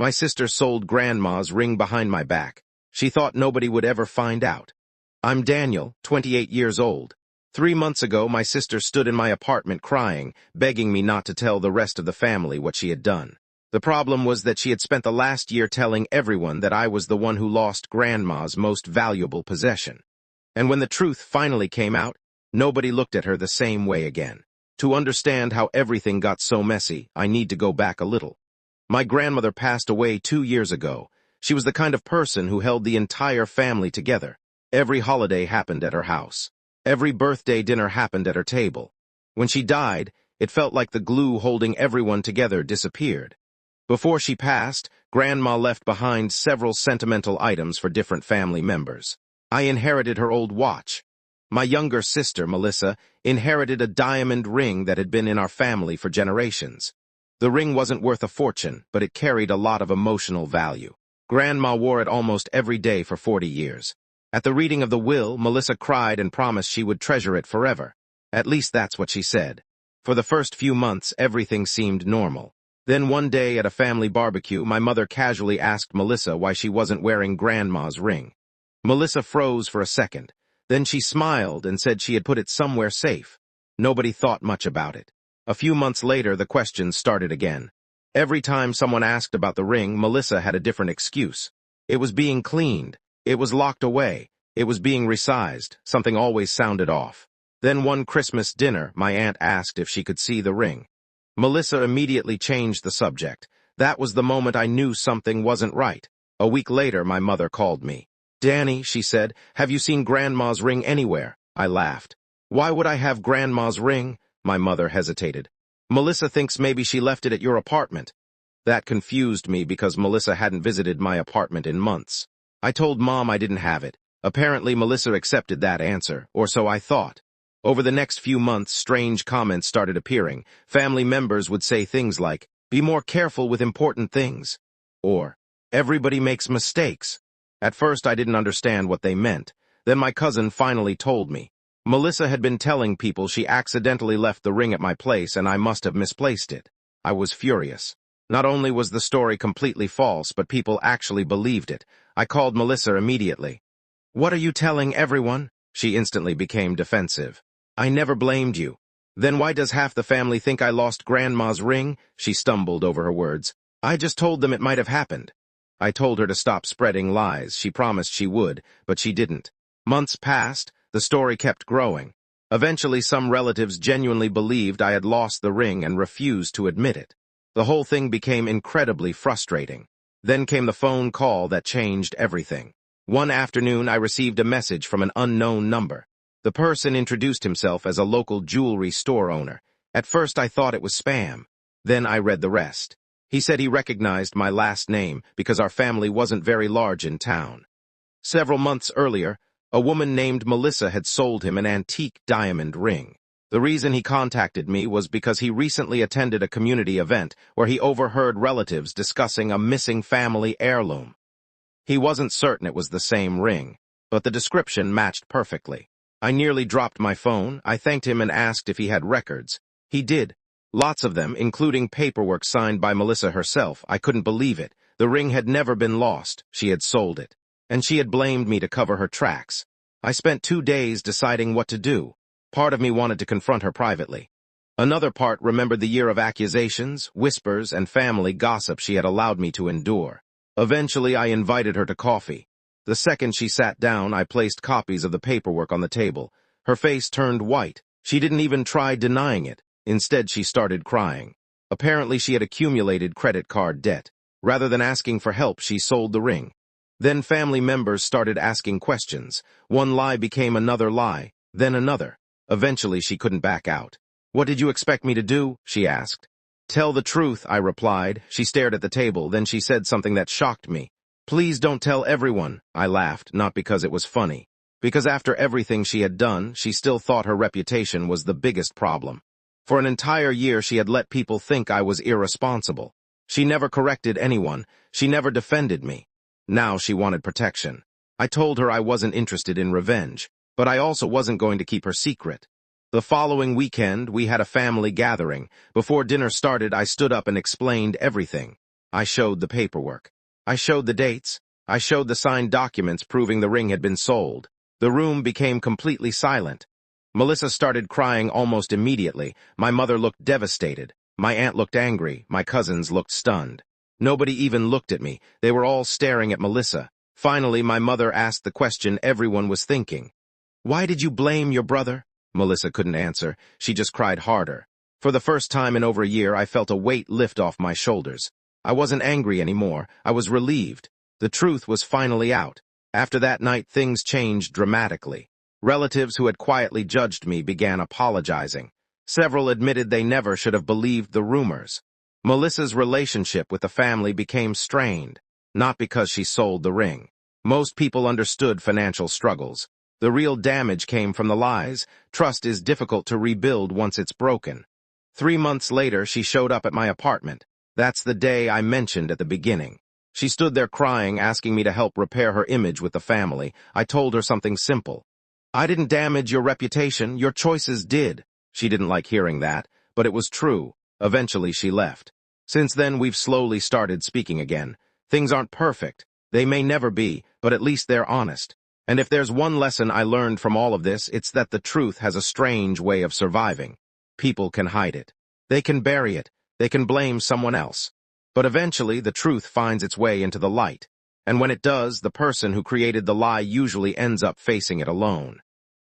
My sister sold Grandma's ring behind my back. She thought nobody would ever find out. I'm Daniel, 28 years old. 3 months ago, my sister stood in my apartment crying, begging me not to tell the rest of the family what she had done. The problem was that she had spent the last year telling everyone that I was the one who lost Grandma's most valuable possession. And when the truth finally came out, nobody looked at her the same way again. To understand how everything got so messy, I need to go back a little. My grandmother passed away 2 years ago. She was the kind of person who held the entire family together. Every holiday happened at her house. Every birthday dinner happened at her table. When she died, it felt like the glue holding everyone together disappeared. Before she passed, Grandma left behind several sentimental items for different family members. I inherited her old watch. My younger sister, Melissa, inherited a diamond ring that had been in our family for generations. The ring wasn't worth a fortune, but it carried a lot of emotional value. Grandma wore it almost every day for 40 years. At the reading of the will, Melissa cried and promised she would treasure it forever. At least that's what she said. For the first few months, everything seemed normal. Then one day at a family barbecue, my mother casually asked Melissa why she wasn't wearing Grandma's ring. Melissa froze for a second. Then she smiled and said she had put it somewhere safe. Nobody thought much about it. A few months later, the questions started again. Every time someone asked about the ring, Melissa had a different excuse. It was being cleaned. It was locked away. It was being resized. Something always sounded off. Then one Christmas dinner, my aunt asked if she could see the ring. Melissa immediately changed the subject. That was the moment I knew something wasn't right. A week later, my mother called me. "Danny," she said, "have you seen Grandma's ring anywhere?" I laughed. "Why would I have Grandma's ring?" My mother hesitated. "Melissa thinks maybe she left it at your apartment." That confused me because Melissa hadn't visited my apartment in months. I told Mom I didn't have it. Apparently, Melissa accepted that answer, or so I thought. Over the next few months, strange comments started appearing. Family members would say things like, "Be more careful with important things," or, "Everybody makes mistakes." At first, I didn't understand what they meant. Then my cousin finally told me. Melissa had been telling people she accidentally left the ring at my place and I must have misplaced it. I was furious. Not only was the story completely false, but people actually believed it. I called Melissa immediately. "What are you telling everyone?" She instantly became defensive. "I never blamed you." "Then why does half the family think I lost Grandma's ring?" She stumbled over her words. "I just told them it might have happened." I told her to stop spreading lies. She promised she would, but she didn't. Months passed. The story kept growing. Eventually, some relatives genuinely believed I had lost the ring and refused to admit it. The whole thing became incredibly frustrating. Then came the phone call that changed everything. One afternoon, I received a message from an unknown number. The person introduced himself as a local jewelry store owner. At first, I thought it was spam. Then I read the rest. He said he recognized my last name because our family wasn't very large in town. Several months earlier, a woman named Melissa had sold him an antique diamond ring. The reason he contacted me was because he recently attended a community event where he overheard relatives discussing a missing family heirloom. He wasn't certain it was the same ring, but the description matched perfectly. I nearly dropped my phone. I thanked him and asked if he had records. He did. Lots of them, including paperwork signed by Melissa herself. I couldn't believe it. The ring had never been lost. She had sold it. And she had blamed me to cover her tracks. I spent 2 days deciding what to do. Part of me wanted to confront her privately. Another part remembered the year of accusations, whispers, and family gossip she had allowed me to endure. Eventually, I invited her to coffee. The second she sat down, I placed copies of the paperwork on the table. Her face turned white. She didn't even try denying it. Instead, she started crying. Apparently, she had accumulated credit card debt. Rather than asking for help, she sold the ring. Then family members started asking questions. One lie became another lie, then another. Eventually, she couldn't back out. "What did you expect me to do?" she asked. "Tell the truth," I replied. She stared at the table, then she said something that shocked me. "Please don't tell everyone." I laughed, not because it was funny. Because after everything she had done, she still thought her reputation was the biggest problem. For an entire year, she had let people think I was irresponsible. She never corrected anyone. She never defended me. Now she wanted protection. I told her I wasn't interested in revenge, but I also wasn't going to keep her secret. The following weekend, we had a family gathering. Before dinner started, I stood up and explained everything. I showed the paperwork. I showed the dates. I showed the signed documents proving the ring had been sold. The room became completely silent. Melissa started crying almost immediately. My mother looked devastated. My aunt looked angry. My cousins looked stunned. Nobody even looked at me. They were all staring at Melissa. Finally, my mother asked the question everyone was thinking. "Why did you blame your brother?" Melissa couldn't answer. She just cried harder. For the first time in over a year, I felt a weight lift off my shoulders. I wasn't angry anymore. I was relieved. The truth was finally out. After that night, things changed dramatically. Relatives who had quietly judged me began apologizing. Several admitted they never should have believed the rumors. Melissa's relationship with the family became strained, not because she sold the ring. Most people understood financial struggles. The real damage came from the lies. Trust is difficult to rebuild once it's broken. 3 months later, she showed up at my apartment. That's the day I mentioned at the beginning. She stood there crying, asking me to help repair her image with the family. I told her something simple. "I didn't damage your reputation, your choices did." She didn't like hearing that, but it was true. Eventually, she left. Since then, we've slowly started speaking again. Things aren't perfect. They may never be, but at least they're honest. And if there's one lesson I learned from all of this, it's that the truth has a strange way of surviving. People can hide it. They can bury it. They can blame someone else. But eventually, the truth finds its way into the light. And when it does, the person who created the lie usually ends up facing it alone.